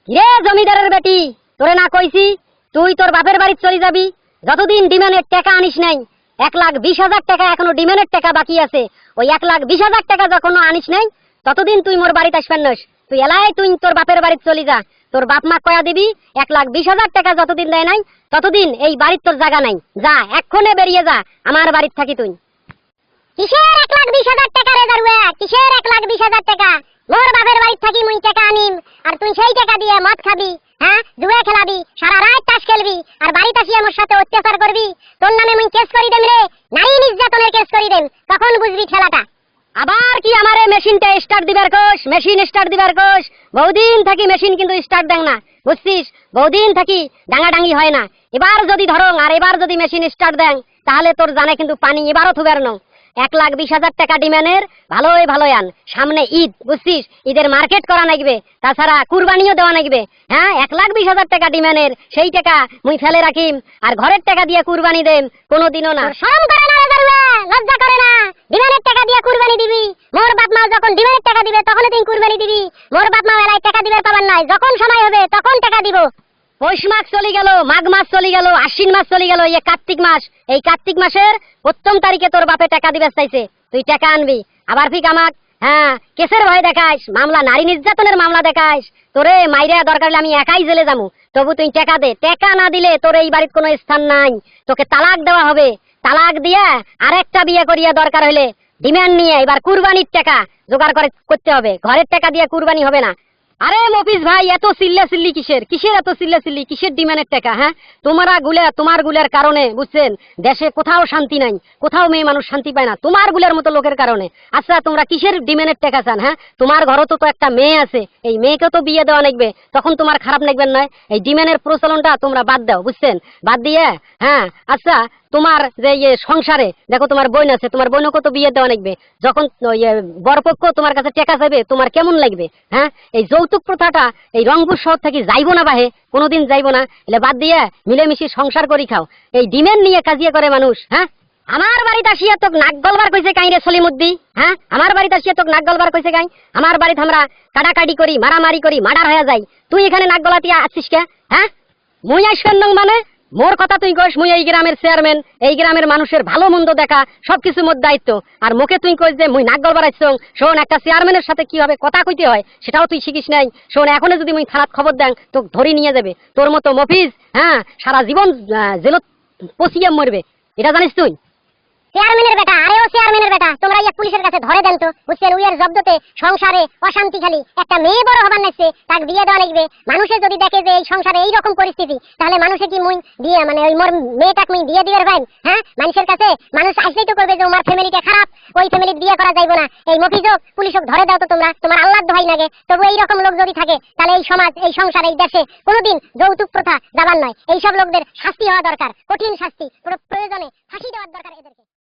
রে জমিদারের বেটি, তোরে না কইছি তুই তোর বাপের বাড়ি চলে যাবি যতদিন ডিমান্ডের টাকা আনিস নাই। 1,20,000 টাকা এখনো ডিমান্ডের টাকা বাকি আছে। ওই 1,20,000 টাকা যখন আনিস নাই ততদিন তুই মোর বাড়িতে আসবেন নস। তুই এলাই তুই তোর বাপের বাড়ি চলে যা। তোর বাপ মা কয়া দিবি 1,20,000 টাকা যতদিন দেয় নাই ততদিন এই বাড়ির তোর জায়গা নাই। যা এক্ষণে বেরিয়ে যা আমার বাড়িতে থাকি তুই। কিসের 1,20,000 টাকা রে দারুয়া? কিসের 1,20,000 টাকা? মোর বাপের বাড়িতে থাকি মুই টাকা আনিম আর তুই সেই টাকা দিয়ে মদ খাবি, হ্যাঁ জুয়া খেলাবি, সারা রাত তাস খেলবি আর বাড়িতে আসি আমার সাথে অত্যাচার করবি। তোর নামে মুই কেস করি দেম রে, নারী নির্যাতনের কেস করি দেম। তখন বুঝবি খেলাটা। আবার কি আমারে মেশিনটা স্টার্ট দিবার কোষ? মেশিন স্টার্ট দিবার কোষ? বহুদিন থাকি মেশিন কিন্তু স্টার্ট দেন না, বুঝছিস? বহুদিন থাকি ডাঙাডাঙ্গি হয় না। এবার যদি ধরং আর এবার যদি মেশিন স্টার্ট দেন তাহলে তোর জানে কিন্তু পানি এবারও থুবের ন। 1,20,000 টাকা ডিমান্ডের ভালোই ভালো আন। সামনে ঈদ, বুঝছিস? ঈদের মার্কেট করা লাগবে, তাছাড়া কুরবানিও দেওয়া লাগবে। হ্যাঁ 1,20,000 টাকা ডিমান্ডের সেই টাকা মুই ফেলে রাখিম আর ঘরের টাকা দিয়ে কুরবানি দেম কোনোদিনও না। শরম করে না রে দারুয়া? লজ্জা করে না? ডিমান্ডের টাকা দিয়ে কুরবানি দিবি? মোর বাপ মা যখন ডিমান্ডের টাকা দিবে তখন তুই কুরবানি দিবি। মোর বাপ মা বেলায় টাকা দিবার পাবার নাই, যখন সময় হবে তখন টাকা দিব। পৌষ মাস চলে গেল, মাঘ মাস চলে গেল, আশ্বিন মাস চলে গেল, এই কার্তিক মাস। এই কার্তিক মাসের 1ম তারিখে তোর বাপে টাকা দিবে চাইছে, তুই টাকা আনবি। আবার ঠিক আমাক হ্যাঁ কেসের ভয় দেখাইস, মামলা নারী নির্যাতনের মামলা দেখাইস। তোরে মাইরা দরকার হলে আমি একাই জেলে যাবো, তবু তুই টাকা দে। টাকা না দিলে তোর এই বাড়ির কোনো স্থান নাই। তোকে তালাক দেওয়া হবে। তালাক দিয়া আরেকটা বিয়ে করিয়া দরকার হলে ডিমান্ড নিয়ে এবার কুরবানির টাকা জোগাড় করতে হবে। ঘরের টাকা দিয়ে কুরবানি হবে না। আরে মফিজ ভাই, এত চিল্লাচিল্লি কিসের? কিসের এত চিল্লাচিল্লি? কিসের ডিমান্ডের টাকা? হ্যাঁ তোমার গুলের কারণে বুঝছেন দেশে কোথাও শান্তি নাই, কোথাও মেয়ে মানুষ শান্তি পায় না, তোমার গুলের মতো লোকের কারণে। আচ্ছা তোমরা কিসের ডিমান্ডের টাকা চান? হ্যাঁ তোমার ঘরও তো একটা মেয়ে আছে, এই মেয়েকে তো বিয়ে দেওয়া লাগবে, তখন তোমার খারাপ লাগবেন নয়? এই ডিমান্ডের প্রচলনটা তোমরা বাদ দাও, বুঝছেন? বাদ দিয়ে হ্যাঁ আচ্ছা তোমার যে সংসারে দেখো তোমার বোন আছে, তোমার বোনকে তো বিয়ে দেওয়া লাগবে। যখন বরপক্ষ তোমার কাছে টাকা চাইবে তোমার কেমন লাগবে? হ্যাঁ এই যৌতুক প্রথাটা এই রংপুর শহর থেকে যাইবো না বাহে, কোনোদিন যাইবো না। এলে বাদ দিয়ে মিলেমিশে সংসার করি খাও। এই ডিমান্ড নিয়ে কাজিয়া করে মানুষ। হ্যাঁ আমার বাড়িতে আসিয়া তোক নাক গলবার কইছে কাই রে সলিমুদ্দি? হ্যাঁ আমার বাড়িতে আসিয়া তোক নাক গলবার কইছে কাই? আমার বাড়িতে আমরা কাটাকাটি করি, মারামারি করি, মার্ডার হয়ে যাই, তুই এখানে নাক গলাতিয়া আসছিস কে? হ্যাঁ মুই আসবেন নং মানে মোর কথা তুই কইস মুই এই গ্রামের চেয়ারম্যান, এই গ্রামের মানুষের ভালো মন্দ দেখা সবকিছু মোর দায়িত্ব। আর মুখে তুই কইস যে মুই নাক গলবার আইছং। শোন, একটা চেয়ারম্যানের সাথে কিভাবে কথা কইতে হয় সেটাও তুই শিখিস নাই। শোন, এখনো যদি মুই থানাত খবর দেন তোকে ধরে নিয়ে যাবে। তোর মতো মফিজ হ্যাঁ সারা জীবন জেলত পচিয়ে মরবে, এটা জানিস তুই? চেয়ারম্যানের বেটা, আরে ও চেয়ারম্যানের বেটা, তোমরা ইয়া পুলিশের কাছে ধরে দেন তো, বুঝছেন? উইয়ের জব্দতে সংসারে অশান্তি খালি। একটা মেয়ে বড় হবার নাইছে, তাকে বিয়ে দেওয়া লাগবে। মানুষে যদি দেখে যে এই সংসারে এই রকম পরিস্থিতি, তাহলে মানুষে কি মুই দিয়ে মানে ওই মোর মেয়েটাকে মুই বিয়ে দিবার ভাই? হ্যাঁ মানুষের কাছে মানুষ আসলেই তো করবে যে আমার ফ্যামিলিটা খারাপ, ওই ফ্যামিলি বিয়ে করা যাইবো না। এই মফিজক পুলিশক ধরে দাও তো তোমরা, তোমার আল্লাহর দোহাই লাগে। তবু এই রকম লোক যদি থাকে তাহলে এই সমাজ, এই সংসার, এই দেশে কোনোদিন যৌতুক প্রথা যাবার নয়। এইসব লোকদের শাস্তি হওয়া দরকার, কঠিন শাস্তি, প্রয়োজনে ফাঁসি দেওয়ার দরকার এদেরকে।